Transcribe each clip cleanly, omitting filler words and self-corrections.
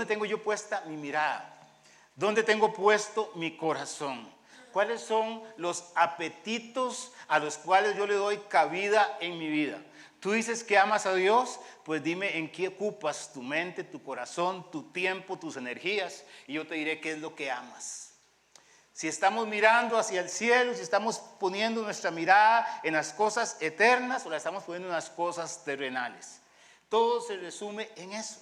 tengo yo puesta mi mirada? ¿Dónde tengo puesto mi corazón? ¿Cuáles son los apetitos a los cuales yo le doy cabida en mi vida? Tú dices que amas a Dios, pues dime en qué ocupas tu mente, tu corazón, tu tiempo, tus energías, y yo te diré qué es lo que amas. Si estamos mirando hacia el cielo, si estamos poniendo nuestra mirada en las cosas eternas o la estamos poniendo en las cosas terrenales. Todo se resume en eso.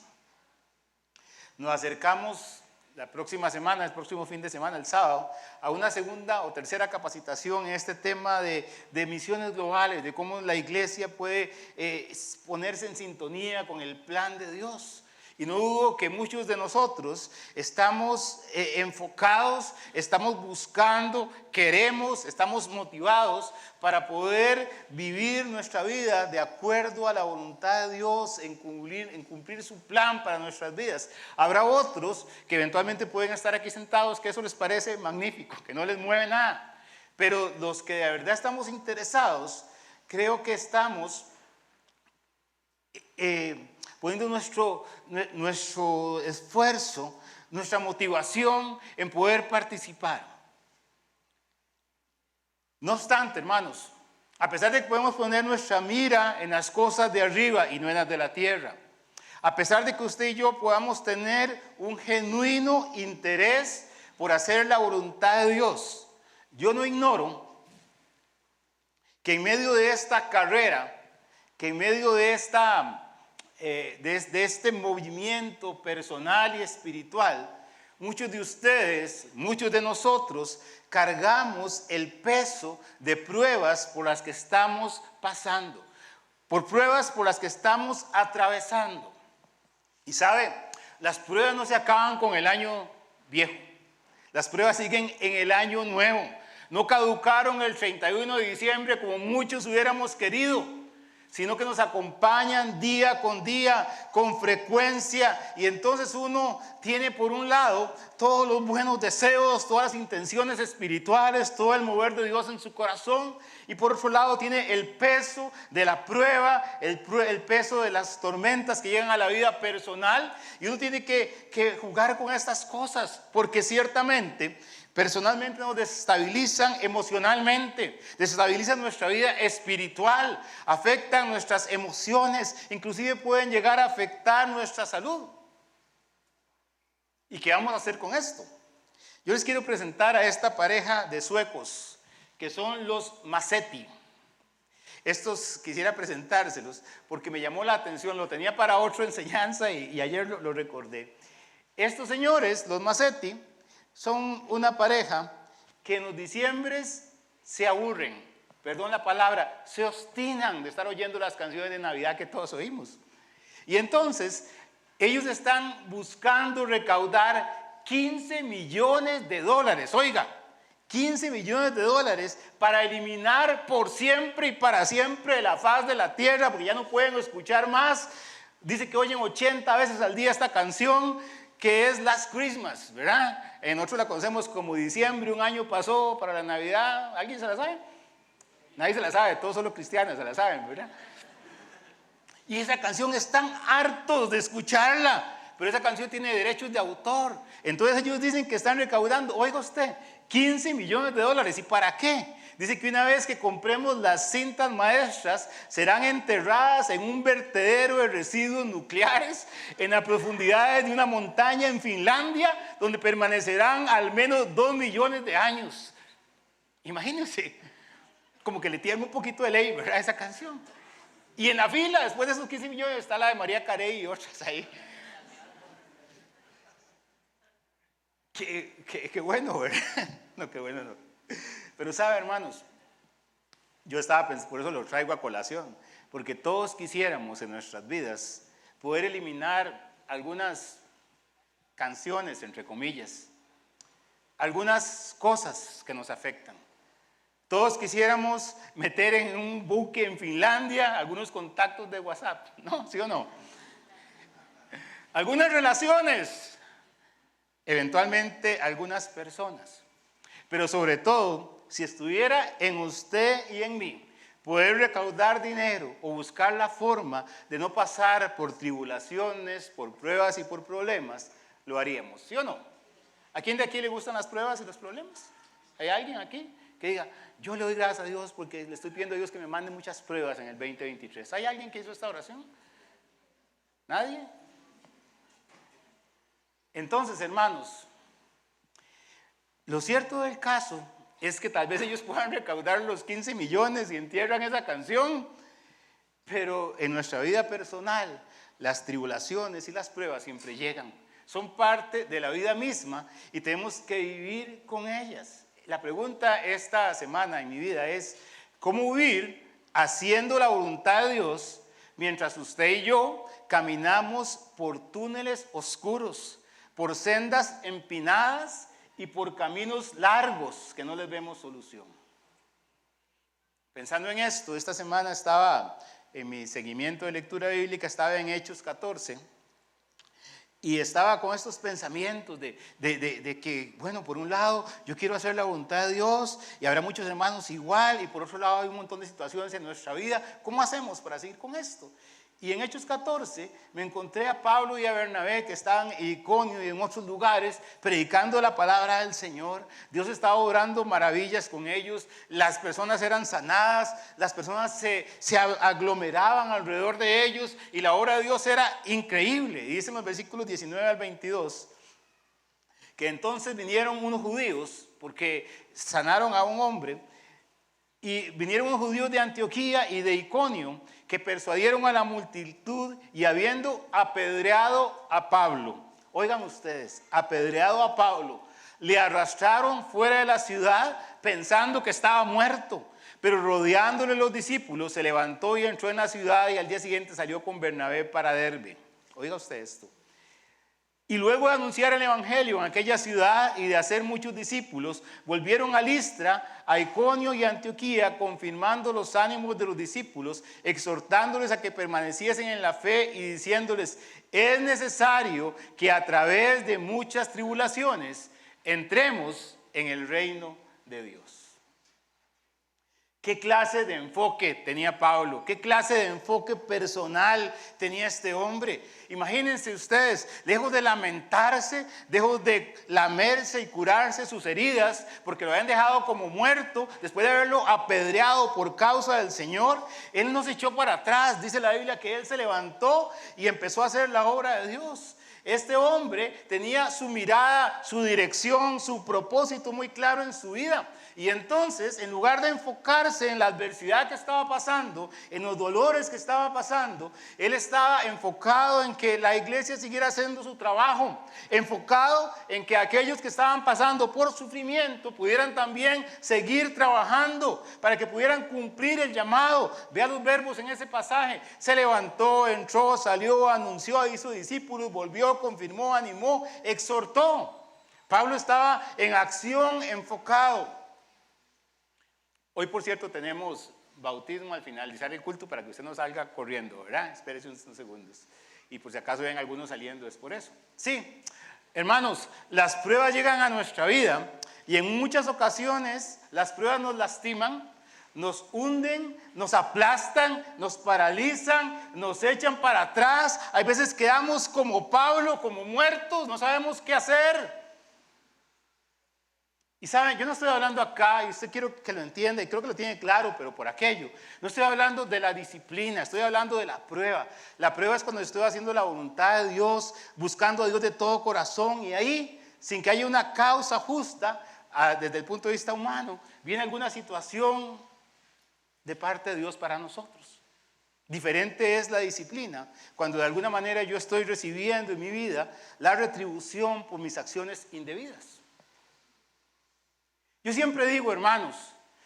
Nos acercamos la próxima semana, el próximo fin de semana, el sábado, a una segunda o tercera capacitación en este tema de misiones globales, de cómo la iglesia puede ponerse en sintonía con el plan de Dios. Y no dudo que muchos de nosotros estamos enfocados, estamos buscando, queremos, estamos motivados para poder vivir nuestra vida de acuerdo a la voluntad de Dios en cumplir su plan para nuestras vidas. Habrá otros que eventualmente pueden estar aquí sentados, que eso les parece magnífico, que no les mueve nada. Pero los que de verdad estamos interesados, creo que estamos poniendo nuestro esfuerzo, nuestra motivación en poder participar. No obstante, hermanos, a pesar de que podemos poner nuestra mira en las cosas de arriba y no en las de la tierra, a pesar de que usted y yo podamos tener un genuino interés por hacer la voluntad de Dios, yo no ignoro que en medio de esta carrera, que en medio de este movimiento personal y espiritual, muchos de ustedes, muchos de nosotros, cargamos el peso de pruebas por las que estamos pasando, por pruebas por las que estamos atravesando. Y sabe, las pruebas no se acaban con el año viejo, las pruebas siguen en el año nuevo, no caducaron el 31 de diciembre como muchos hubiéramos querido, sino que nos acompañan día con día, con frecuencia, y entonces uno tiene por un lado todos los buenos deseos, todas las intenciones espirituales, todo el mover de Dios en su corazón, y por otro lado tiene el peso de la prueba, el peso de las tormentas que llegan a la vida personal, y uno tiene que jugar con estas cosas, porque ciertamente personalmente nos desestabilizan emocionalmente, desestabilizan nuestra vida espiritual, afectan nuestras emociones, inclusive pueden llegar a afectar nuestra salud. ¿Y qué vamos a hacer con esto? Yo les quiero presentar a esta pareja de suecos, que son los Masetti. Estos quisiera presentárselos porque me llamó la atención, lo tenía para otra enseñanza y ayer lo recordé. Estos señores, los Masetti, son una pareja que en los diciembres se aburren, perdón la palabra, se obstinan de estar oyendo las canciones de Navidad que todos oímos. Y entonces ellos están buscando recaudar $15 millones, oiga, $15 millones para eliminar por siempre y para siempre de la faz de la tierra, porque ya no pueden escuchar más. Dice que oyen 80 veces al día esta canción, que es Last Christmas, ¿verdad? Nosotros la conocemos como diciembre, un año pasó para la Navidad. ¿Alguien se la sabe? Nadie se la sabe, todos son los cristianos se la saben, ¿verdad? Y esa canción están hartos de escucharla, pero esa canción tiene derechos de autor. Entonces ellos dicen que están recaudando, oiga usted, $15 millones. ¿Y para qué? Dice que una vez que compremos las cintas maestras, serán enterradas en un vertedero de residuos nucleares en las profundidades de una montaña en Finlandia, donde permanecerán al menos 2 millones de años. Imagínense, como que le tiene un poquito de ley, ¿verdad? Esa canción. Y en la fila, después de esos 15 millones, está la de María Carey y otras ahí. Qué bueno, ¿verdad? No, qué bueno, no. Pero sabe, hermanos, yo estaba pensando, por eso lo traigo a colación, porque todos quisiéramos en nuestras vidas poder eliminar algunas canciones, entre comillas, algunas cosas que nos afectan. Todos quisiéramos meter en un buque en Finlandia algunos contactos de WhatsApp, ¿no? ¿Sí o no? Algunas relaciones, eventualmente algunas personas, pero sobre todo, si estuviera en usted y en mí, poder recaudar dinero o buscar la forma de no pasar por tribulaciones, por pruebas y por problemas, lo haríamos, ¿sí o no? ¿A quién de aquí le gustan las pruebas y los problemas? ¿Hay alguien aquí que diga, yo le doy gracias a Dios porque le estoy pidiendo a Dios que me mande muchas pruebas en el 2023? ¿Hay alguien que hizo esta oración? ¿Nadie? Entonces, hermanos, lo cierto del caso es que tal vez ellos puedan recaudar los 15 millones y entierran esa canción, pero en nuestra vida personal, las tribulaciones y las pruebas siempre llegan. Son parte de la vida misma y tenemos que vivir con ellas. La pregunta esta semana en mi vida es, ¿cómo vivir haciendo la voluntad de Dios mientras usted y yo caminamos por túneles oscuros, por sendas empinadas y por caminos largos que no les vemos solución? Pensando en esto, esta semana estaba en mi seguimiento de lectura bíblica, estaba en Hechos 14 y estaba con estos pensamientos de que, bueno, por un lado yo quiero hacer la voluntad de Dios y habrá muchos hermanos igual, y por otro lado hay un montón de situaciones en nuestra vida. ¿Cómo hacemos para seguir con esto? Y en Hechos 14 me encontré a Pablo y a Bernabé, que estaban en Iconio y en otros lugares predicando la palabra del Señor. Dios estaba obrando maravillas con ellos, las personas eran sanadas, las personas se aglomeraban alrededor de ellos y la obra de Dios era increíble. Y dice en los versículos 19 al 22 que entonces vinieron unos judíos porque sanaron a un hombre, y vinieron unos judíos de Antioquía y de Iconio que persuadieron a la multitud, y habiendo apedreado a Pablo, oigan ustedes, apedreado a Pablo, le arrastraron fuera de la ciudad pensando que estaba muerto. Pero rodeándole los discípulos, se levantó y entró en la ciudad, y al día siguiente salió con Bernabé para Derbe. Oiga usted esto. Y luego de anunciar el evangelio en aquella ciudad y de hacer muchos discípulos, volvieron a Listra, a Iconio y a Antioquía, confirmando los ánimos de los discípulos, exhortándoles a que permaneciesen en la fe y diciéndoles, es necesario que a través de muchas tribulaciones entremos en el reino de Dios. ¿Qué clase de enfoque tenía Pablo? ¿Qué clase de enfoque personal tenía este hombre? Imagínense ustedes, lejos de lamentarse, lejos de lamerse y curarse sus heridas, porque lo habían dejado como muerto, después de haberlo apedreado por causa del Señor, él no se echó para atrás. Dice la Biblia que él se levantó y empezó a hacer la obra de Dios. Este hombre tenía su mirada, su dirección, su propósito muy claro en su vida. Y entonces, en lugar de enfocarse en la adversidad que estaba pasando, en los dolores que estaba pasando, él estaba enfocado en que la iglesia siguiera haciendo su trabajo, enfocado en que aquellos que estaban pasando por sufrimiento pudieran también seguir trabajando para que pudieran cumplir el llamado. Vea los verbos en ese pasaje: se levantó, entró, salió, anunció, hizo discípulos, volvió, confirmó, animó, exhortó. Pablo estaba en acción, enfocado. Hoy, por cierto, tenemos bautismo al finalizar el culto para que usted no salga corriendo, ¿verdad? Espérese unos segundos. Y por si acaso ven algunos saliendo, es por eso. Sí, hermanos, las pruebas llegan a nuestra vida y en muchas ocasiones las pruebas nos lastiman, nos hunden, nos aplastan, nos paralizan, nos echan para atrás. Hay veces quedamos como Pablo, como muertos, no sabemos qué hacer. Y saben, yo no estoy hablando acá, y usted quiero que lo entienda, y creo que lo tiene claro, pero por aquello. No estoy hablando de la disciplina, estoy hablando de la prueba. La prueba es cuando estoy haciendo la voluntad de Dios, buscando a Dios de todo corazón, y ahí, sin que haya una causa justa, desde el punto de vista humano, viene alguna situación de parte de Dios para nosotros. Diferente es la disciplina, cuando de alguna manera yo estoy recibiendo en mi vida la retribución por mis acciones indebidas. Yo siempre digo, hermanos,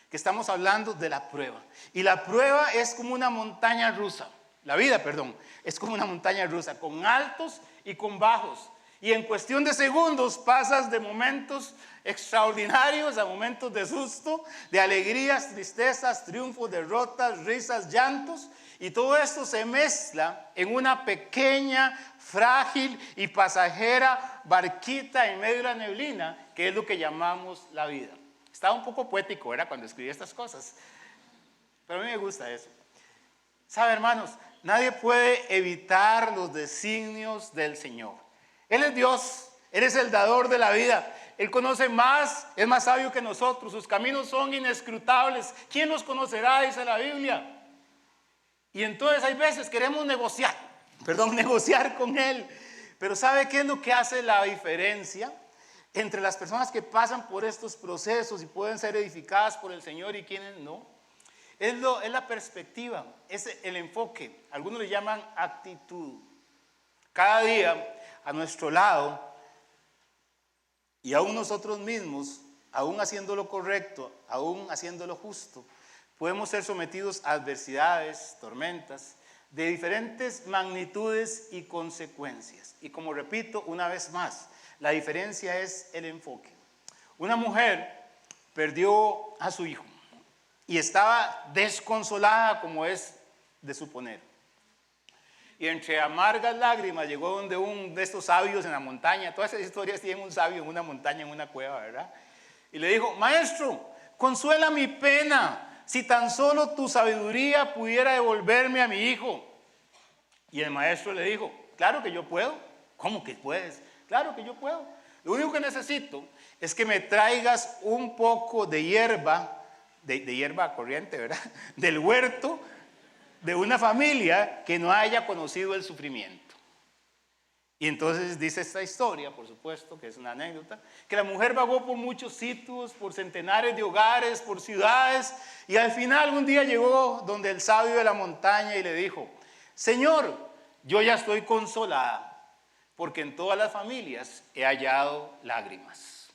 que estamos hablando de la prueba. Y la prueba es como una montaña rusa. La vida, perdón, es como una montaña rusa, con altos y con bajos. Y en cuestión de segundos pasas de momentos extraordinarios a momentos de susto, de alegrías, tristezas, triunfos, derrotas, risas, llantos. Y todo esto se mezcla en una pequeña, frágil y pasajera barquita en medio de la neblina, que es lo que llamamos la vida. Estaba un poco poético, ¿verdad?, cuando escribí estas cosas, pero a mí me gusta eso. ¿Sabe, hermanos? Nadie puede evitar los designios del Señor. Él es Dios Él es el dador de la vida. Él conoce más, es más sabio que nosotros. Sus caminos son inescrutables. ¿Quién los conocerá? Dice la Biblia. Y entonces hay veces queremos negociar con Él. Pero ¿sabe qué es lo que hace la diferencia entre las personas que pasan por estos procesos y pueden ser edificadas por el Señor y quienes no? Es la perspectiva, es el enfoque. Algunos le llaman actitud. Cada día a nuestro lado y aún nosotros mismos, aún haciendo lo correcto, aún haciendo lo justo, podemos ser sometidos a adversidades, tormentas, de diferentes magnitudes y consecuencias. Y como repito una vez más, la diferencia es el enfoque. Una mujer perdió a su hijo y estaba desconsolada, como es de suponer. Y entre amargas lágrimas llegó donde uno de estos sabios en la montaña. Todas esas historias tienen un sabio en una montaña, en una cueva, ¿verdad? Y le dijo: maestro, consuela mi pena. Si tan solo tu sabiduría pudiera devolverme a mi hijo. Y el maestro le dijo: claro que yo puedo. ¿Cómo que puedes? Claro que yo puedo. Lo único que necesito es que me traigas un poco de hierba, de hierba corriente, ¿verdad? Del huerto de una familia que no haya conocido el sufrimiento. Y entonces dice esta historia, por supuesto, que es una anécdota, que la mujer vagó por muchos sitios, por centenares de hogares, por ciudades, y al final un día llegó donde el sabio de la montaña y le dijo: Señor, yo ya estoy consolada, porque en todas las familias he hallado lágrimas.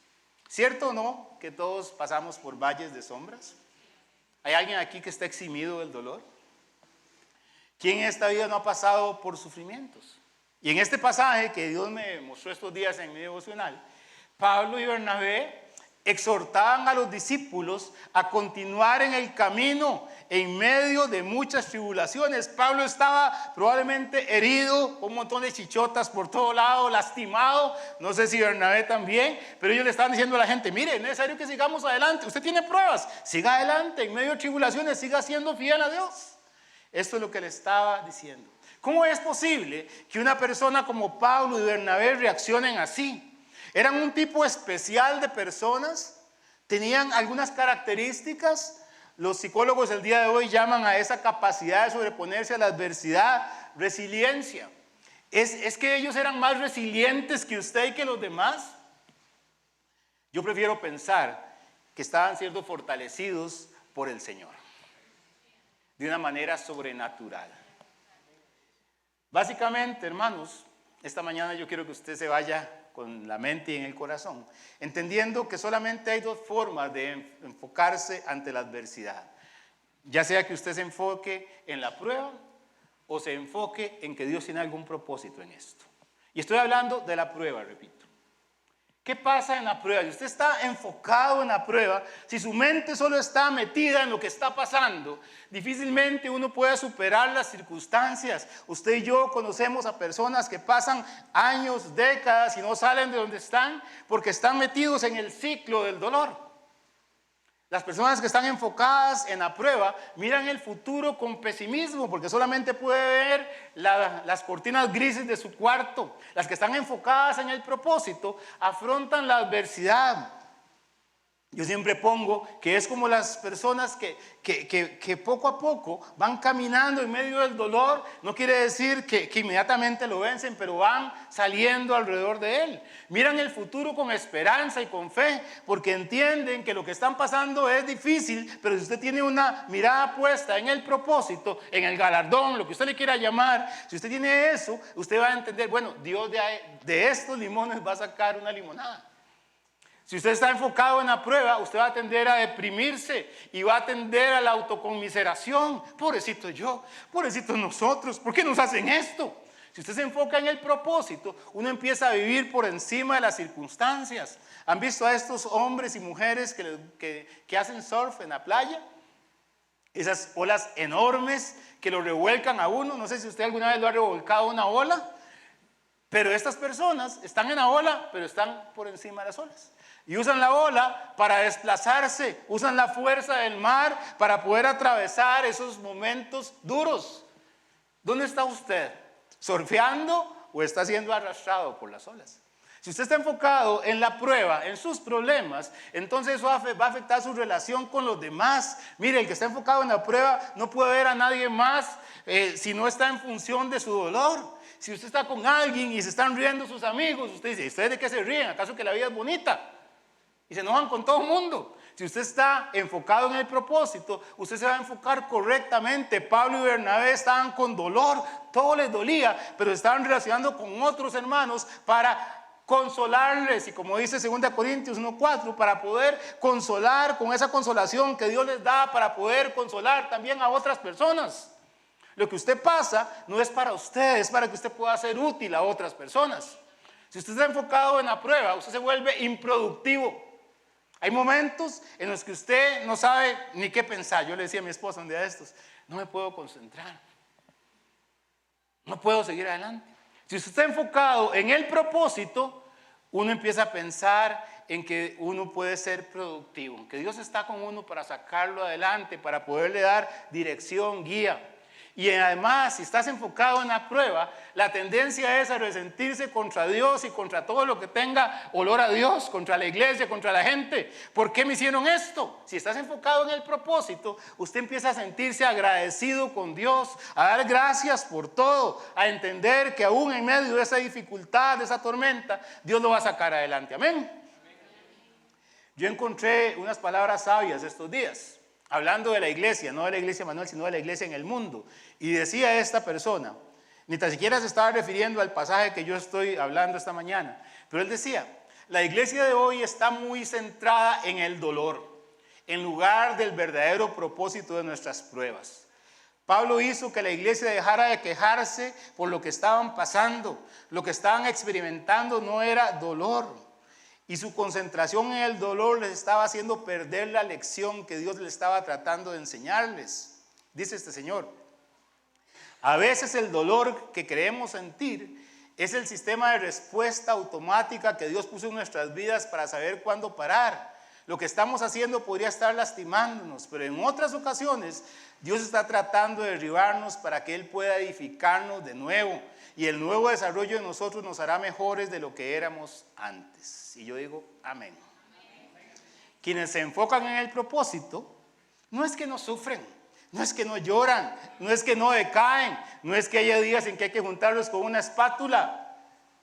¿Cierto o no que todos pasamos por valles de sombras? ¿Hay alguien aquí que está eximido del dolor? ¿Quién en esta vida no ha pasado por sufrimientos? Y en este pasaje que Dios me mostró estos días en mi devocional, Pablo y Bernabé exhortaban a los discípulos a continuar en el camino en medio de muchas tribulaciones. Pablo estaba probablemente herido, con un montón de chichotas por todo lado, lastimado. No sé si Bernabé también, pero ellos le estaban diciendo a la gente: mire, es necesario que sigamos adelante. Usted tiene pruebas, siga adelante. En medio de tribulaciones, siga siendo fiel a Dios. Esto es lo que le estaba diciendo. ¿Cómo es posible que una persona como Pablo y Bernabé reaccionen así? Eran un tipo especial de personas, tenían algunas características. Los psicólogos el día de hoy llaman a esa capacidad de sobreponerse a la adversidad resiliencia. ¿Es que ellos eran más resilientes que usted y que los demás? Yo prefiero pensar que estaban siendo fortalecidos por el Señor de una manera sobrenatural. Básicamente, hermanos, esta mañana yo quiero que usted se vaya con la mente y en el corazón, entendiendo que solamente hay dos formas de enfocarse ante la adversidad. Ya sea que usted se enfoque en la prueba o se enfoque en que Dios tiene algún propósito en esto. Y estoy hablando de la prueba, repito. ¿Qué pasa en la prueba? Si usted está enfocado en la prueba, si su mente solo está metida en lo que está pasando, difícilmente uno puede superar las circunstancias. Usted y yo conocemos a personas que pasan años, décadas y no salen de donde están porque están metidos en el ciclo del dolor. Las personas que están enfocadas en la prueba miran el futuro con pesimismo porque solamente puede ver las cortinas grises de su cuarto. Las que están enfocadas en el propósito afrontan la adversidad. Yo siempre pongo que es como las personas que poco a poco van caminando en medio del dolor. No quiere decir que inmediatamente lo vencen, pero van saliendo alrededor de él. Miran el futuro con esperanza y con fe, porque entienden que lo que están pasando es difícil, pero si usted tiene una mirada puesta en el propósito, en el galardón, lo que usted le quiera llamar, si usted tiene eso, usted va a entender, bueno, Dios de estos limones va a sacar una limonada. Si usted está enfocado en la prueba, usted va a tender a deprimirse y va a tender a la autoconmiseración. Pobrecito yo, pobrecitos nosotros, ¿por qué nos hacen esto? Si usted se enfoca en el propósito, uno empieza a vivir por encima de las circunstancias. ¿Han visto a estos hombres y mujeres que hacen surf en la playa? Esas olas enormes que lo revuelcan a uno. No sé si usted alguna vez lo ha revolcado una ola, pero estas personas están en la ola, pero están por encima de las olas. Y usan la ola para desplazarse, usan la fuerza del mar para poder atravesar esos momentos duros. ¿Dónde está usted? ¿Surfeando o está siendo arrastrado por las olas? Si usted está enfocado en la prueba, en sus problemas, entonces eso va a afectar su relación con los demás. Mire, el que está enfocado en la prueba no puede ver a nadie más si no está en función de su dolor. Si usted está con alguien y se están riendo sus amigos, usted dice, ¿ustedes de qué se ríen? ¿Acaso que la vida es bonita? Y se enojan con todo el mundo. Si usted está enfocado en el propósito, usted se va a enfocar correctamente. Pablo y Bernabé estaban con dolor, todo les dolía, pero estaban relacionando con otros hermanos para consolarles. Y como dice 2 Corintios 1:4, para poder consolar con esa consolación que Dios les da, para poder consolar también a otras personas. Lo que usted pasa no es para usted, es para que usted pueda ser útil a otras personas. Si usted está enfocado en la prueba, usted se vuelve improductivo. Hay momentos en los que usted no sabe ni qué pensar. Yo le decía a mi esposa un día de estos, no me puedo concentrar, no puedo seguir adelante. Si usted está enfocado en el propósito, uno empieza a pensar en que uno puede ser productivo, que Dios está con uno para sacarlo adelante, para poderle dar dirección, guía. Y además, si estás enfocado en la prueba, la tendencia es a resentirse contra Dios y contra todo lo que tenga olor a Dios, contra la iglesia, contra la gente. ¿Por qué me hicieron esto? Si estás enfocado en el propósito, usted empieza a sentirse agradecido con Dios, a dar gracias por todo, a entender que aún en medio de esa dificultad, de esa tormenta, Dios lo va a sacar adelante. Amén. Yo encontré unas palabras sabias estos días, hablando de la iglesia, no de la iglesia Manuel, sino de la iglesia en el mundo. Y decía esta persona, ni tan siquiera se estaba refiriendo al pasaje que yo estoy hablando esta mañana, pero él decía, la iglesia de hoy está muy centrada en el dolor, en lugar del verdadero propósito de nuestras pruebas. Pablo hizo que la iglesia dejara de quejarse por lo que estaban pasando. Lo que estaban experimentando no era dolor. Y su concentración en el dolor les estaba haciendo perder la lección que Dios les estaba tratando de enseñarles. Dice este señor, a veces el dolor que creemos sentir es el sistema de respuesta automática que Dios puso en nuestras vidas para saber cuándo parar. Lo que estamos haciendo podría estar lastimándonos, pero en otras ocasiones Dios está tratando de derribarnos para que Él pueda edificarnos de nuevo. Y el nuevo desarrollo de nosotros nos hará mejores de lo que éramos antes. Y yo digo, amén. Quienes se enfocan en el propósito, no es que no sufren, no es que no lloran, no es que no decaen, no es que haya días en que hay que juntarlos con una espátula,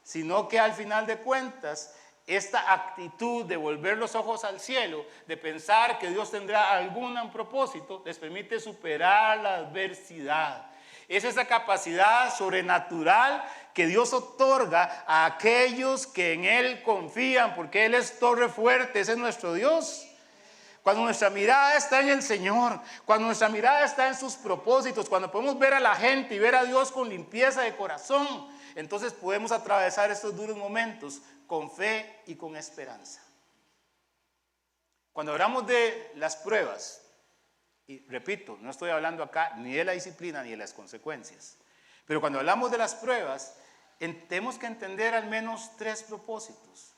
sino que al final de cuentas, esta actitud de volver los ojos al cielo, de pensar que Dios tendrá algún propósito, les permite superar la adversidad. Es esa capacidad sobrenatural que Dios otorga a aquellos que en Él confían, porque Él es torre fuerte, ese es nuestro Dios. Cuando nuestra mirada está en el Señor, cuando nuestra mirada está en sus propósitos, cuando podemos ver a la gente y ver a Dios con limpieza de corazón, entonces podemos atravesar estos duros momentos con fe y con esperanza. Cuando hablamos de las pruebas, y repito, no estoy hablando acá ni de la disciplina ni de las consecuencias, pero cuando hablamos de las pruebas, tenemos que entender al menos 3 propósitos.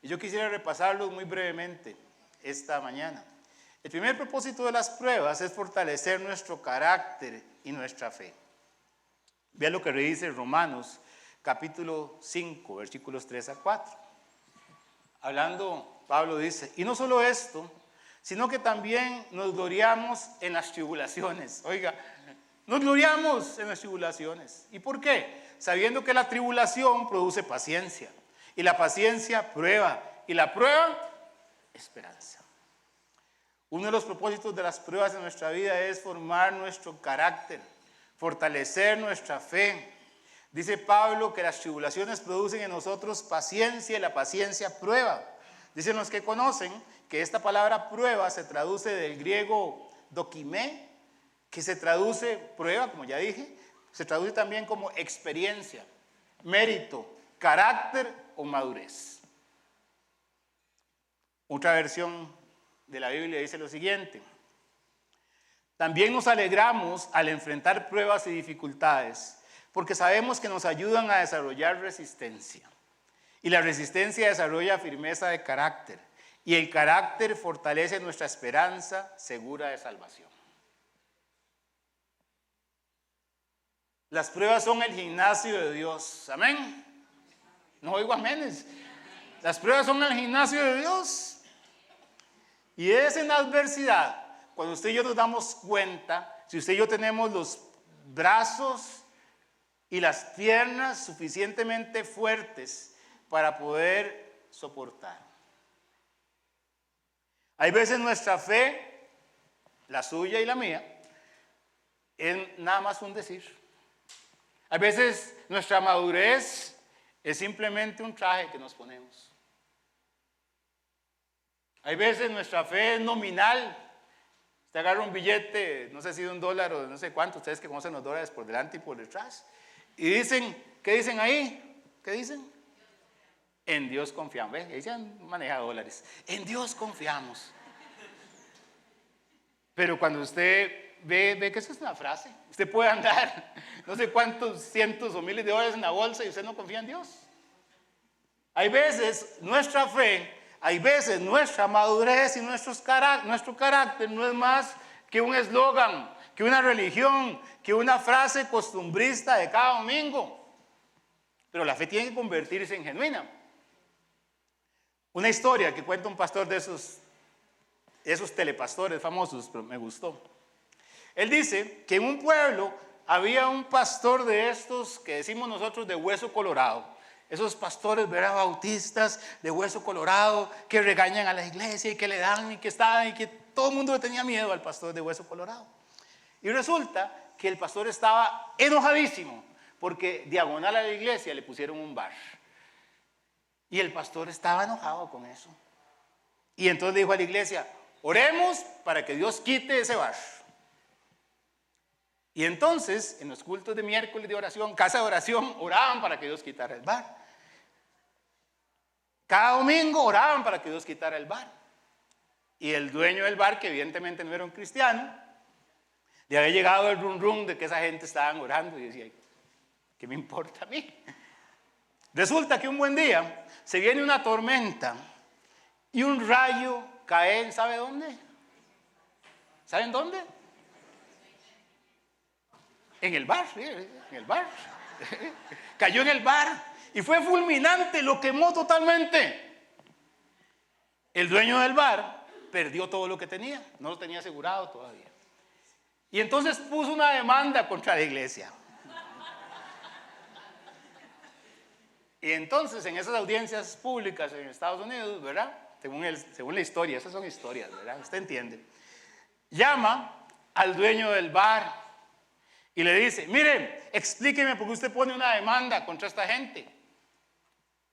Y yo quisiera repasarlos muy brevemente esta mañana. El primer propósito de las pruebas es fortalecer nuestro carácter y nuestra fe. Vean lo que dice Romanos capítulo 5, versículos 3 a 4. Hablando, Pablo dice, y no solo esto, sino que también nos gloriamos en las tribulaciones. Oiga, nos gloriamos en las tribulaciones. ¿Y por qué? Sabiendo que la tribulación produce paciencia, y la paciencia prueba, y la prueba esperanza. Uno de los propósitos de las pruebas en nuestra vida es formar nuestro carácter, fortalecer nuestra fe. Dice Pablo que las tribulaciones producen en nosotros paciencia y la paciencia prueba. Dicen los que conocen que esta palabra prueba se traduce del griego dokimé, que se traduce prueba, como ya dije, se traduce también como experiencia, mérito, carácter o madurez. Otra versión de la Biblia dice lo siguiente: también nos alegramos al enfrentar pruebas y dificultades, porque sabemos que nos ayudan a desarrollar resistencia. Y la resistencia desarrolla firmeza de carácter, y el carácter fortalece nuestra esperanza segura de salvación. Las pruebas son el gimnasio de Dios. Amén. No oigo aménes. Las pruebas son el gimnasio de Dios. Y es en la adversidad cuando usted y yo nos damos cuenta, si usted y yo tenemos los brazos y las piernas suficientemente fuertes para poder soportar. Hay veces nuestra fe, la suya y la mía, es nada más un decir. Hay veces nuestra madurez es simplemente un traje que nos ponemos. Hay veces nuestra fe es nominal. Usted agarra un billete, no sé si de $1 o de no sé cuánto, ustedes que conocen los dólares por delante y por detrás, y dicen, ¿qué dicen ahí? ¿Qué dicen? En Dios confiamos. ¿Ve? Ahí se han manejado dólares. En Dios confiamos. Pero cuando usted ve que eso es una frase, usted puede andar no sé cuántos cientos o miles de dólares en la bolsa y usted no confía en Dios. Hay veces nuestra fe, hay veces nuestra madurez y nuestro carácter no es más que un eslogan, que una religión, que una frase costumbrista de cada domingo. Pero la fe tiene que convertirse en genuina. Una historia que cuenta un pastor de esos telepastores famosos, pero me gustó. Él dice que en un pueblo había un pastor de estos que decimos nosotros de hueso colorado. Esos pastores, ¿verdad?, bautistas de hueso colorado que regañan a la iglesia y que le dan y que todo el mundo le tenía miedo al pastor de hueso colorado. Y resulta que el pastor estaba enojadísimo porque diagonal a la iglesia le pusieron un bar. Y el pastor estaba enojado con eso. Y entonces dijo a la iglesia, oremos para que Dios quite ese bar. Y entonces, en los cultos de miércoles de oración, casa de oración, oraban para que Dios quitara el bar. Cada domingo oraban para que Dios quitara el bar. Y el dueño del bar, que evidentemente no era un cristiano, le había llegado el rum rum de que esa gente estaban orando y decía, ¿qué me importa a mí? Resulta que un buen día se viene una tormenta y un rayo cae, ¿sabe dónde? ¿Saben dónde? En el bar, sí, en el bar. Cayó en el bar y fue fulminante, lo quemó totalmente. El dueño del bar perdió todo lo que tenía, no lo tenía asegurado todavía. Y entonces puso una demanda contra la iglesia. Y entonces en esas audiencias públicas en Estados Unidos, ¿verdad? Según la historia, esas son historias, ¿verdad? Usted entiende. Llama al dueño del bar y le dice, mire, explíqueme por qué usted pone una demanda contra esta gente.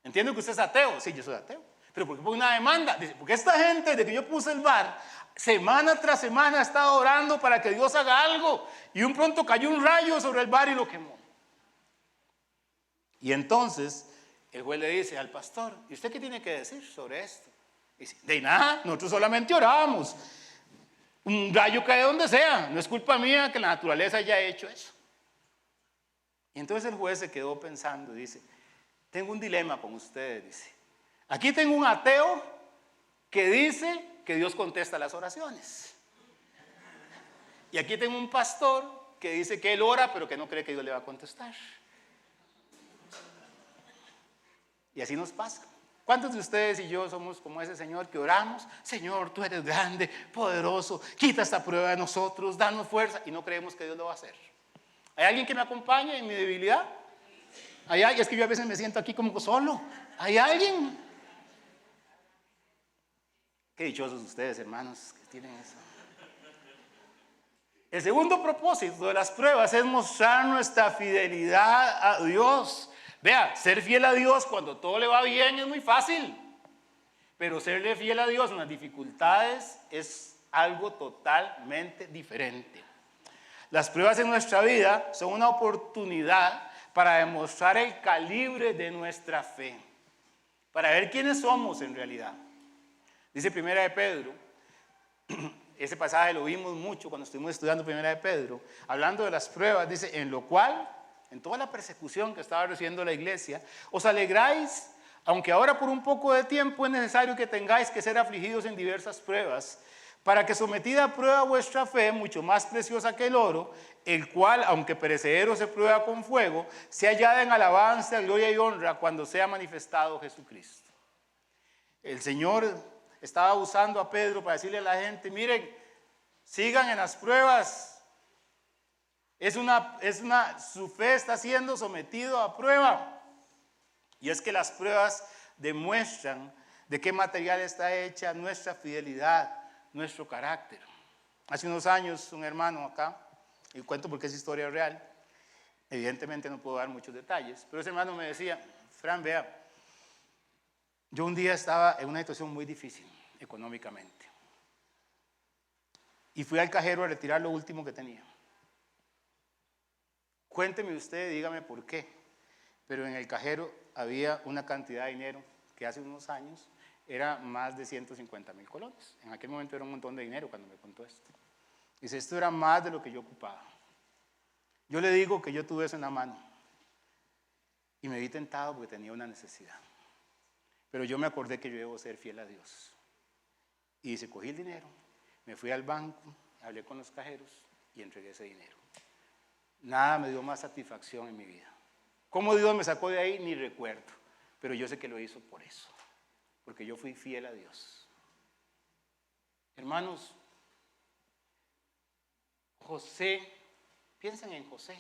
Entiendo que usted es ateo. Sí, yo soy ateo. Pero ¿por qué pone una demanda? Dice, porque esta gente, desde que yo puse el bar, semana tras semana ha estado orando para que Dios haga algo. Y un pronto cayó un rayo sobre el bar y lo quemó. Y entonces el juez le dice al pastor, ¿y usted qué tiene que decir sobre esto? Dice, de nada, nosotros solamente oramos. Un rayo cae donde sea, no es culpa mía que la naturaleza haya hecho eso. Y entonces el juez se quedó pensando y dice, tengo un dilema con ustedes, dice. Aquí tengo un ateo que dice que Dios contesta las oraciones. Y aquí tengo un pastor que dice que él ora, pero que no cree que Dios le va a contestar. Y así nos pasa. ¿Cuántos de ustedes y yo somos como ese Señor que oramos? Señor, tú eres grande, poderoso, quita esta prueba de nosotros, danos fuerza, y no creemos que Dios lo va a hacer. ¿Hay alguien que me acompañe en mi debilidad? ¿Hay alguien? Es que yo a veces me siento aquí como solo. ¿Hay alguien? Qué dichosos ustedes, hermanos, que tienen eso. El segundo propósito de las pruebas es mostrar nuestra fidelidad a Dios. Vea, ser fiel a Dios cuando todo le va bien es muy fácil, pero serle fiel a Dios en las dificultades es algo totalmente diferente. Las pruebas en nuestra vida son una oportunidad para demostrar el calibre de nuestra fe, para ver quiénes somos en realidad. Dice Primera de Pedro, ese pasaje lo vimos mucho cuando estuvimos estudiando Primera de Pedro, hablando de las pruebas, dice, en lo cual, en toda la persecución que estaba recibiendo la iglesia, os alegráis, aunque ahora por un poco de tiempo es necesario que tengáis que ser afligidos en diversas pruebas, para que sometida a prueba vuestra fe, mucho más preciosa que el oro, el cual, aunque perecedero se prueba con fuego, se hallada en alabanza, gloria y honra cuando sea manifestado Jesucristo. El Señor estaba usando a Pedro para decirle a la gente, miren, sigan en las pruebas. Su fe está siendo sometido a prueba. Y es que las pruebas demuestran de qué material está hecha nuestra fidelidad, nuestro carácter. Hace unos años un hermano acá, y cuento porque es historia real, evidentemente no puedo dar muchos detalles, pero ese hermano me decía, Fran, vea, yo un día estaba en una situación muy difícil económicamente y fui al cajero a retirar lo último que tenía. Cuénteme usted, dígame por qué, pero en el cajero había una cantidad de dinero que hace unos años era más de 150,000 colones. En aquel momento era un montón de dinero cuando me contó esto. Dice, esto era más de lo que yo ocupaba. Yo le digo que yo tuve eso en la mano y me vi tentado porque tenía una necesidad. Pero yo me acordé que yo debo ser fiel a Dios. Y dice, cogí el dinero, me fui al banco, hablé con los cajeros y entregué ese dinero. Nada me dio más satisfacción en mi vida. ¿Cómo Dios me sacó de ahí? Ni recuerdo. Pero yo sé que lo hizo por eso. Porque yo fui fiel a Dios. Hermanos, José, piensen en José.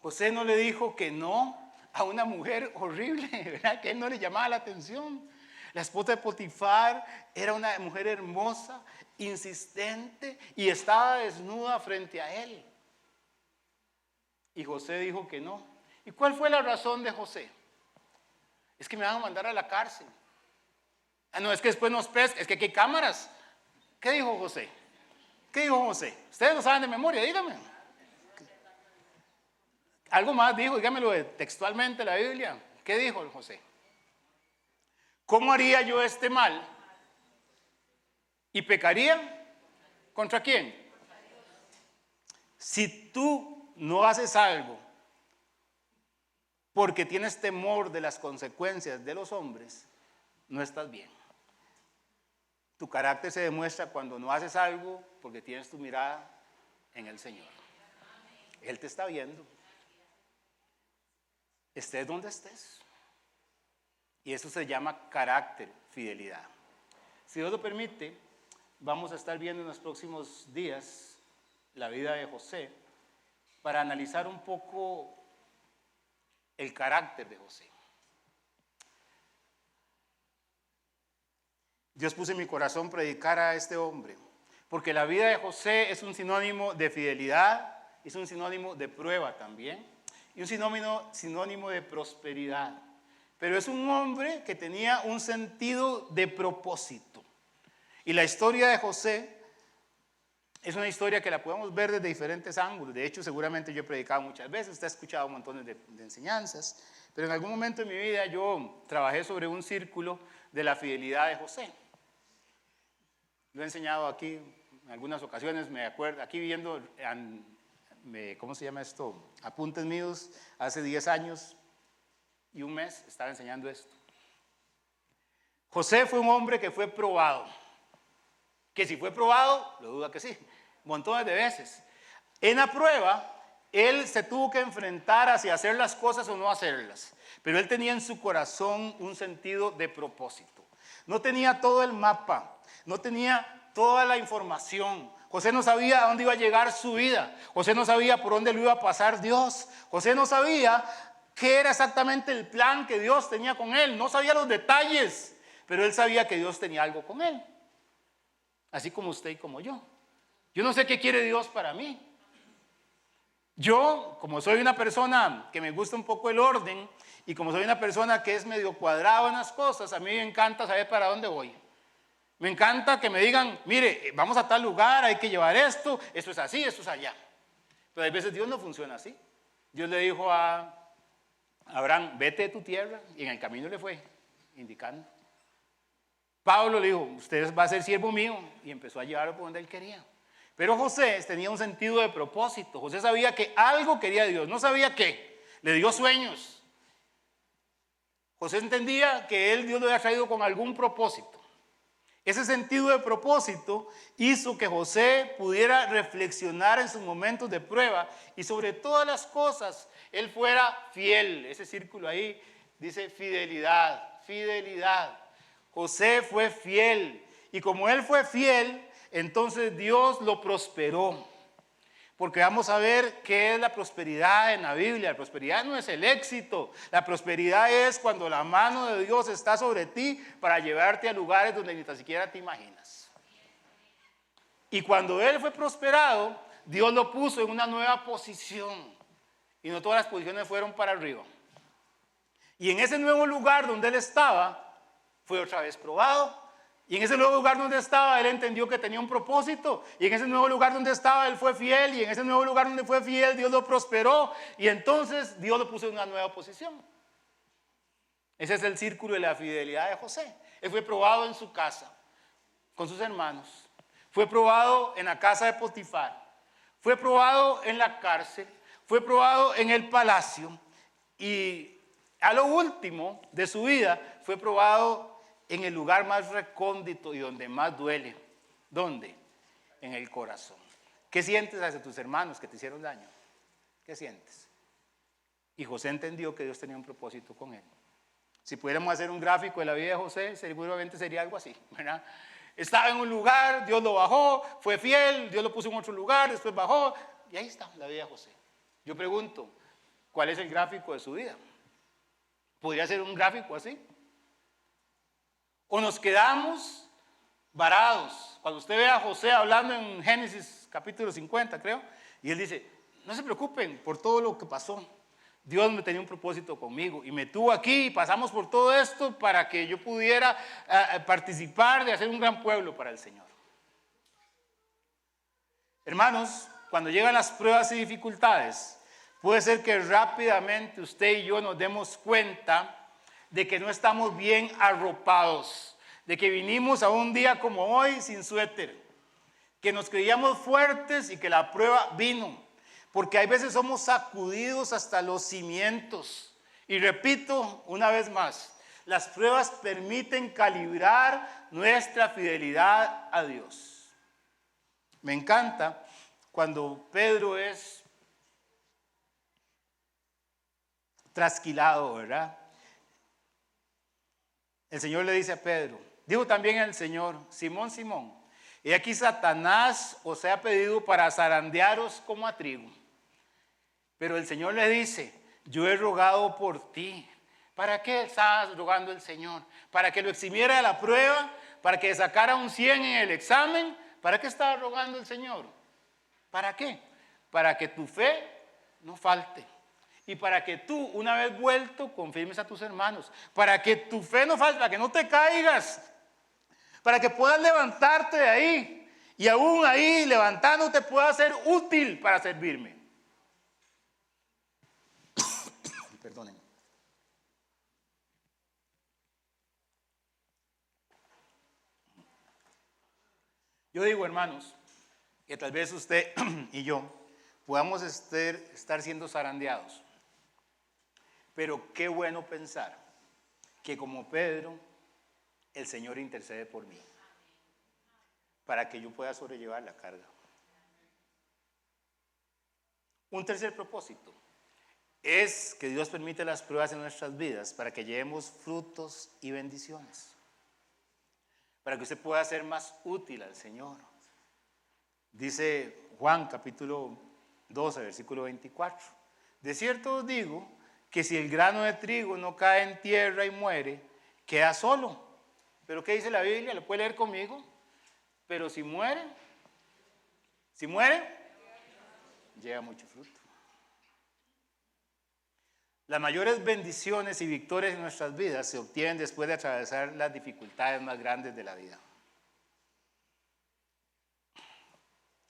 José no le dijo que no a una mujer horrible, ¿verdad? Que él no le llamaba la atención. La esposa de Potifar era una mujer hermosa, insistente y estaba desnuda frente a él. Y José dijo que no. ¿Y cuál fue la razón de José? Es que me van a mandar a la cárcel. Ah, no, es que después nos pescan, es que aquí hay cámaras. ¿Qué dijo José? ¿Qué dijo José? Ustedes lo saben de memoria, díganme. Algo más dijo, dígamelo textualmente la Biblia. ¿Qué dijo José? ¿Cómo haría yo este mal? ¿Y pecaría? ¿Contra quién? Si tú no haces algo porque tienes temor de las consecuencias de los hombres, no estás bien. Tu carácter se demuestra cuando no haces algo porque tienes tu mirada en el Señor. Él te está viendo. Estés donde estés. Y eso se llama carácter, fidelidad. Si Dios lo permite, vamos a estar viendo en los próximos días la vida de José para analizar un poco el carácter de José. Dios puso en mi corazón predicar a este hombre, porque la vida de José es un sinónimo de fidelidad, es un sinónimo de prueba también, y un sinónimo de prosperidad. Pero es un hombre que tenía un sentido de propósito. Y la historia de José es una historia que la podemos ver desde diferentes ángulos. De hecho, seguramente yo he predicado muchas veces, usted ha escuchado montones de enseñanzas, pero en algún momento de mi vida yo trabajé sobre un círculo de la fidelidad de José. Lo he enseñado aquí en algunas ocasiones, me acuerdo, aquí viendo, ¿cómo se llama esto? Apuntes míos, hace 10 años y un mes estaba enseñando esto. José fue un hombre que fue probado. Que si fue probado, lo duda que sí, montones de veces. En la prueba, él se tuvo que enfrentar hacia hacer las cosas o no hacerlas. Pero él tenía en su corazón un sentido de propósito. No tenía todo el mapa, no tenía toda la información. José no sabía a dónde iba a llegar su vida. José no sabía por dónde lo iba a pasar Dios. José no sabía qué era exactamente el plan que Dios tenía con él. No sabía los detalles, pero él sabía que Dios tenía algo con él. Así como usted y como yo. Yo no sé qué quiere Dios para mí. Yo, como soy una persona que me gusta un poco el orden y como soy una persona que es medio cuadrado en las cosas, a mí me encanta saber para dónde voy. Me encanta que me digan, mire, vamos a tal lugar, hay que llevar esto es así, esto es allá. Pero hay veces Dios no funciona así. Dios le dijo a Abraham, vete de tu tierra, y en el camino le fue indicando. Pablo le dijo, usted va a ser siervo mío, y empezó a llevarlo por donde él quería. Pero José tenía un sentido de propósito. José sabía que algo quería Dios, no sabía qué. Le dio sueños. José entendía que Dios lo había traído con algún propósito. Ese sentido de propósito hizo que José pudiera reflexionar en sus momentos de prueba y sobre todas las cosas él fuera fiel. Ese círculo ahí dice fidelidad, fidelidad. José fue fiel. Y como él fue fiel, entonces Dios lo prosperó. Porque vamos a ver qué es la prosperidad en la Biblia. La prosperidad no es el éxito. La prosperidad es cuando la mano de Dios está sobre ti para llevarte a lugares donde ni tan siquiera te imaginas. Y cuando él fue prosperado, Dios lo puso en una nueva posición. Y no todas las posiciones fueron para arriba. Y en ese nuevo lugar donde él estaba, fue otra vez probado. Y en ese nuevo lugar donde estaba, él entendió que tenía un propósito. Y en ese nuevo lugar donde estaba, él fue fiel. Y en ese nuevo lugar donde fue fiel, Dios lo prosperó. Y entonces Dios lo puso en una nueva posición. Ese es el círculo de la fidelidad de José. Él fue probado en su casa, con sus hermanos. Fue probado en la casa de Potifar. Fue probado en la cárcel. Fue probado en el palacio. Y a lo último de su vida, fue probado en el lugar más recóndito y donde más duele. ¿Dónde? En el corazón. ¿Qué sientes hacia tus hermanos que te hicieron daño? ¿Qué sientes? Y José entendió que Dios tenía un propósito con él. Si pudiéramos hacer un gráfico de la vida de José, seguramente sería algo así, ¿verdad? Estaba en un lugar, Dios lo bajó, fue fiel, Dios lo puso en otro lugar, después bajó, y ahí está la vida de José. Yo pregunto, ¿cuál es el gráfico de su vida? ¿Podría ser un gráfico así? O nos quedamos varados. Cuando usted ve a José hablando en Génesis capítulo 50, creo, y él dice, no se preocupen por todo lo que pasó. Dios me tenía un propósito conmigo y me tuvo aquí y pasamos por todo esto para que yo pudiera participar de hacer un gran pueblo para el Señor. Hermanos, cuando llegan las pruebas y dificultades, puede ser que rápidamente usted y yo nos demos cuenta de que no estamos bien arropados, de que vinimos a un día como hoy sin suéter, que nos creíamos fuertes y que la prueba vino, porque hay veces somos sacudidos hasta los cimientos. Y repito una vez más, las pruebas permiten calibrar nuestra fidelidad a Dios. Me encanta cuando Pedro es trasquilado, ¿verdad? El Señor le dice a Pedro, dijo también el Señor, Simón, Simón, y aquí Satanás os ha pedido para zarandearos como a trigo. Pero el Señor le dice, yo he rogado por ti. ¿Para qué estabas rogando el Señor? ¿Para que lo eximiera de la prueba? ¿Para que sacara un 100 en el examen? ¿Para qué estaba rogando el Señor? ¿Para qué? Para que tu fe no falte. Y para que tú, una vez vuelto, confirmes a tus hermanos. Para que tu fe no falte, para que no te caigas. Para que puedas levantarte de ahí. Y aún ahí, levantándote, puedas ser útil para servirme. Perdonen. Yo digo, hermanos, que tal vez usted y yo podamos estar siendo zarandeados. Pero qué bueno pensar que como Pedro, el Señor intercede por mí, para que yo pueda sobrellevar la carga. Un tercer propósito es que Dios permite las pruebas en nuestras vidas para que llevemos frutos y bendiciones, para que usted pueda ser más útil al Señor. Dice Juan capítulo 12, versículo 24, de cierto os digo que si el grano de trigo no cae en tierra y muere, queda solo. ¿Pero qué dice la Biblia? ¿Lo puede leer conmigo? Pero si muere, lleva mucho fruto. Las mayores bendiciones y victorias en nuestras vidas se obtienen después de atravesar las dificultades más grandes de la vida.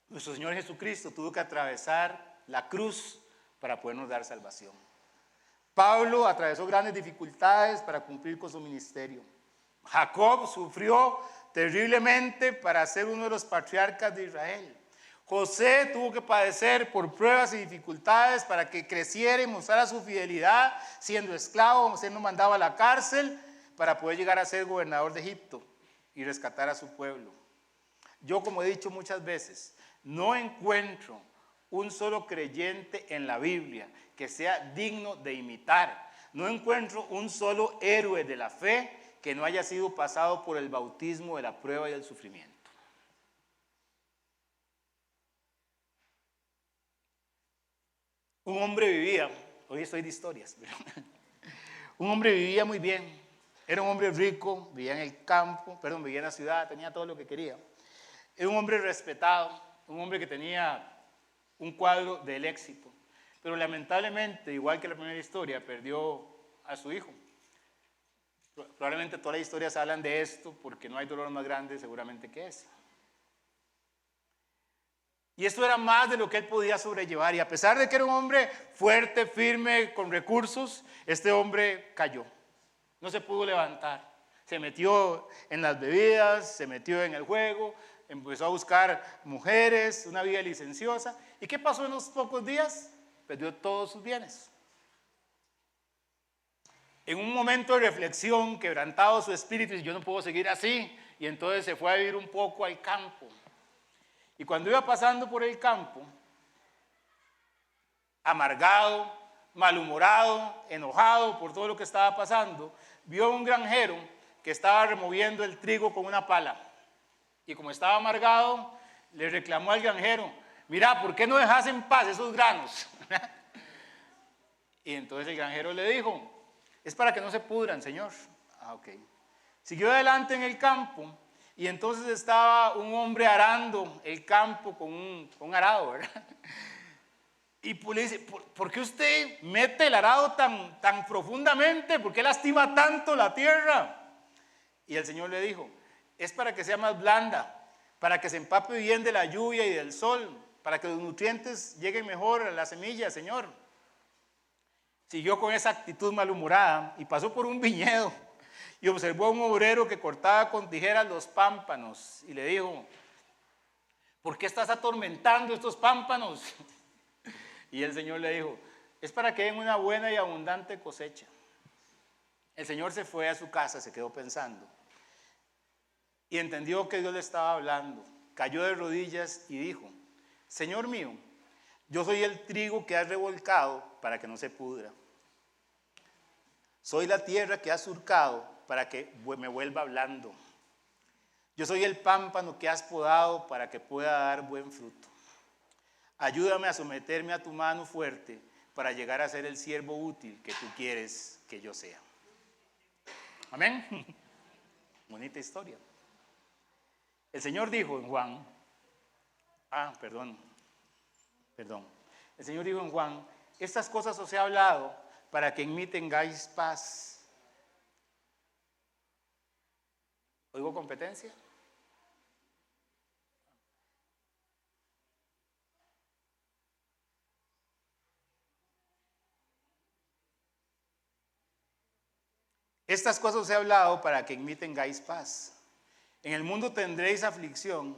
Nuestro Señor Jesucristo tuvo que atravesar la cruz para podernos dar salvación. Pablo atravesó grandes dificultades para cumplir con su ministerio. Jacob sufrió terriblemente para ser uno de los patriarcas de Israel. José tuvo que padecer por pruebas y dificultades para que creciera y mostrara su fidelidad, siendo esclavo, siendo mandado a la cárcel, para poder llegar a ser gobernador de Egipto y rescatar a su pueblo. Yo, como he dicho muchas veces, no encuentro un solo creyente en la Biblia que sea digno de imitar. No encuentro un solo héroe de la fe que no haya sido pasado por el bautismo de la prueba y el sufrimiento. Un hombre vivía, hoy estoy de historias, pero un hombre vivía muy bien, era un hombre rico, vivía en el campo, vivía en la ciudad, tenía todo lo que quería. Era un hombre respetado, un hombre que tenía un cuadro del éxito, pero lamentablemente, igual que la primera historia, perdió a su hijo. Probablemente todas las historias hablan de esto porque no hay dolor más grande seguramente que ese. Y esto era más de lo que él podía sobrellevar. Y a pesar de que era un hombre fuerte, firme, con recursos, este hombre cayó. No se pudo levantar. Se metió en las bebidas, se metió en el juego, empezó a buscar mujeres, una vida licenciosa. ¿Y qué pasó en unos pocos días? Perdió todos sus bienes. En un momento de reflexión, quebrantado su espíritu, y yo no puedo seguir así. Y entonces se fue a vivir un poco al campo. Y cuando iba pasando por el campo, amargado, malhumorado, enojado por todo lo que estaba pasando, vio a un granjero que estaba removiendo el trigo con una pala. Y como estaba amargado, le reclamó al granjero: mira, ¿por qué no dejas en paz esos granos? Y entonces el granjero le dijo: es para que no se pudran, señor. Ok. Siguió adelante en el campo. Y entonces estaba un hombre arando el campo con un arado, ¿verdad? Y pues le dice: ¿por qué usted mete el arado tan profundamente? ¿Por qué lastima tanto la tierra? Y el Señor le dijo: es para que sea más blanda, para que se empape bien de la lluvia y del sol, para que los nutrientes lleguen mejor a la semilla, Señor. Siguió con esa actitud malhumorada y pasó por un viñedo. Y observó a un obrero que cortaba con tijeras los pámpanos y le dijo: ¿por qué estás atormentando estos pámpanos? Y el Señor le dijo: es para que den una buena y abundante cosecha. El Señor se fue a su casa, se quedó pensando y entendió que Dios le estaba hablando. Cayó de rodillas y dijo: Señor mío, yo soy el trigo que has revolcado para que no se pudra. Soy la tierra que has surcado para que me vuelva blando. Yo soy el pámpano que has podado para que pueda dar buen fruto. Ayúdame a someterme a tu mano fuerte para llegar a ser el siervo útil que tú quieres que yo sea. Amén. Bonita historia. El Señor dijo en Juan, El Señor dijo en Juan: estas cosas os he hablado para que en mí tengáis paz. ¿Oigo competencia? Estas cosas os he hablado para que en mí tengáis paz. En el mundo tendréis aflicción,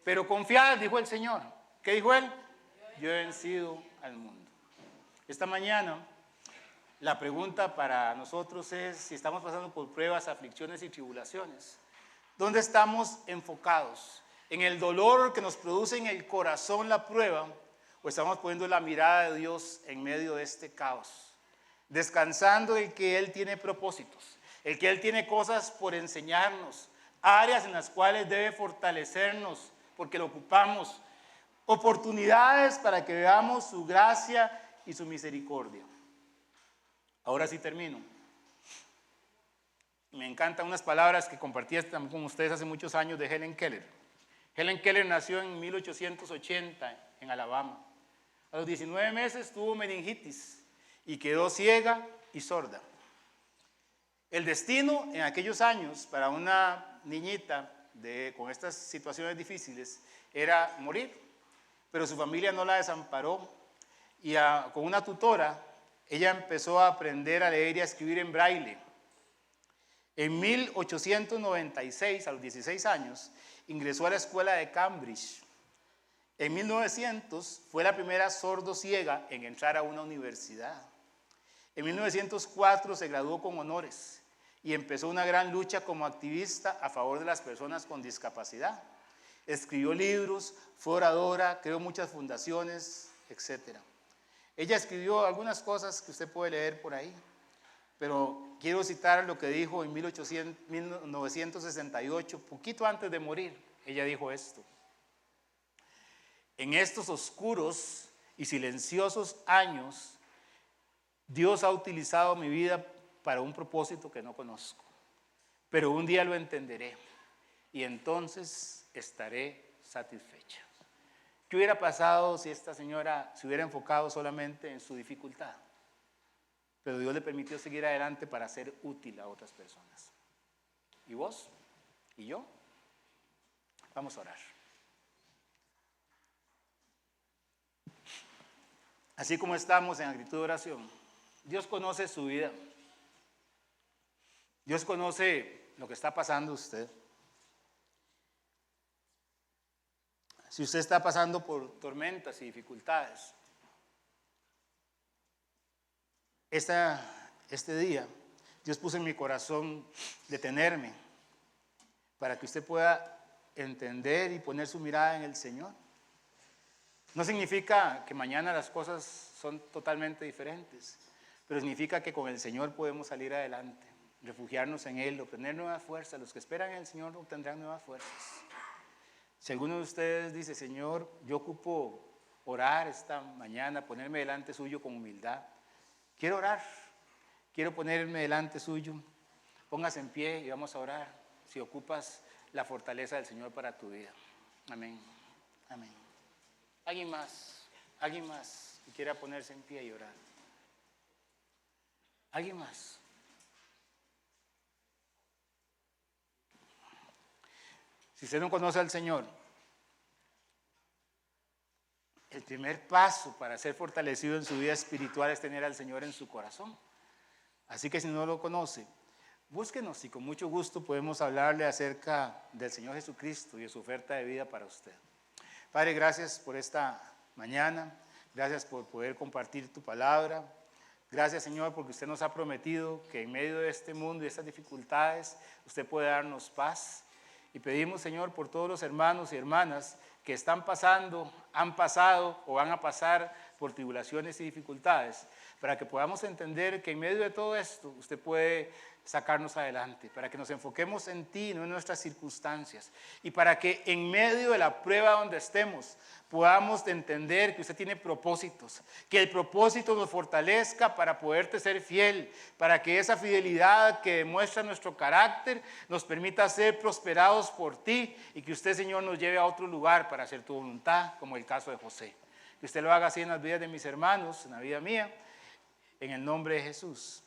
pero confiad, dijo el Señor. ¿Qué dijo Él? Yo he vencido al mundo. Esta mañana la pregunta para nosotros es si estamos pasando por pruebas, aflicciones y tribulaciones. ¿Dónde estamos enfocados? ¿En el dolor que nos produce en el corazón la prueba? ¿O estamos poniendo la mirada de Dios en medio de este caos? Descansando en que Él tiene propósitos, el que Él tiene cosas por enseñarnos, áreas en las cuales debe fortalecernos porque lo ocupamos, oportunidades para que veamos su gracia y su misericordia. Ahora sí termino. Me encantan unas palabras que compartí también con ustedes hace muchos años de Helen Keller. Helen Keller nació en 1880 en Alabama. A los 19 meses tuvo meningitis y quedó ciega y sorda. El destino en aquellos años para una niñita con estas situaciones difíciles era morir, pero su familia no la desamparó y con una tutora ella empezó a aprender a leer y a escribir en braille. En 1896, a los 16 años, ingresó a la escuela de Cambridge. En 1900 fue la primera sordo-ciega en entrar a una universidad. En 1904 se graduó con honores y empezó una gran lucha como activista a favor de las personas con discapacidad. Escribió libros, fue oradora, creó muchas fundaciones, etc. Ella escribió algunas cosas que usted puede leer por ahí. pero quiero citar lo que dijo en 1968, poquito antes de morir. Ella dijo esto: en estos oscuros y silenciosos años, Dios ha utilizado mi vida para un propósito que no conozco, pero un día lo entenderé y entonces estaré satisfecha. ¿Qué hubiera pasado si esta señora se hubiera enfocado solamente en su dificultad? Pero Dios le permitió seguir adelante para ser útil a otras personas. ¿Y vos? ¿Y yo? Vamos a orar. Así como estamos en actitud de oración, Dios conoce su vida. Dios conoce lo que está pasando usted. Si usted está pasando por tormentas y dificultades, este día Dios puso en mi corazón detenerme para que usted pueda entender y poner su mirada en el Señor. No significa que mañana las cosas son totalmente diferentes, pero significa que con el Señor podemos salir adelante, refugiarnos en Él, obtener nuevas fuerzas. Los que esperan en el Señor obtendrán nuevas fuerzas. Si alguno de ustedes dice: Señor, yo ocupo orar esta mañana, ponerme delante suyo con humildad, quiero orar, quiero ponerme delante suyo, póngase en pie y vamos a orar si ocupas la fortaleza del Señor para tu vida. Amén, amén. ¿Alguien más que quiera ponerse en pie y orar? ¿Alguien más? Si usted no conoce al Señor, el primer paso para ser fortalecido en su vida espiritual es tener al Señor en su corazón. Así que si no lo conoce, búsquenos y con mucho gusto podemos hablarle acerca del Señor Jesucristo y de su oferta de vida para usted. Padre, gracias por esta mañana, gracias por poder compartir tu palabra. Gracias, Señor, porque usted nos ha prometido que en medio de este mundo y de estas dificultades usted puede darnos paz. Y pedimos, Señor, por todos los hermanos y hermanas que están pasando, han pasado o van a pasar por tribulaciones y dificultades, para que podamos entender que en medio de todo esto usted puede sacarnos adelante, para que nos enfoquemos en ti, no en nuestras circunstancias, y para que en medio de la prueba donde estemos podamos entender que usted tiene propósitos, que el propósito nos fortalezca para poderte ser fiel, para que esa fidelidad que demuestra nuestro carácter nos permita ser prosperados por ti, y que usted, Señor, nos lleve a otro lugar para hacer tu voluntad, como el caso de José. Que usted lo haga así en las vidas de mis hermanos, en la vida mía, en el nombre de Jesús.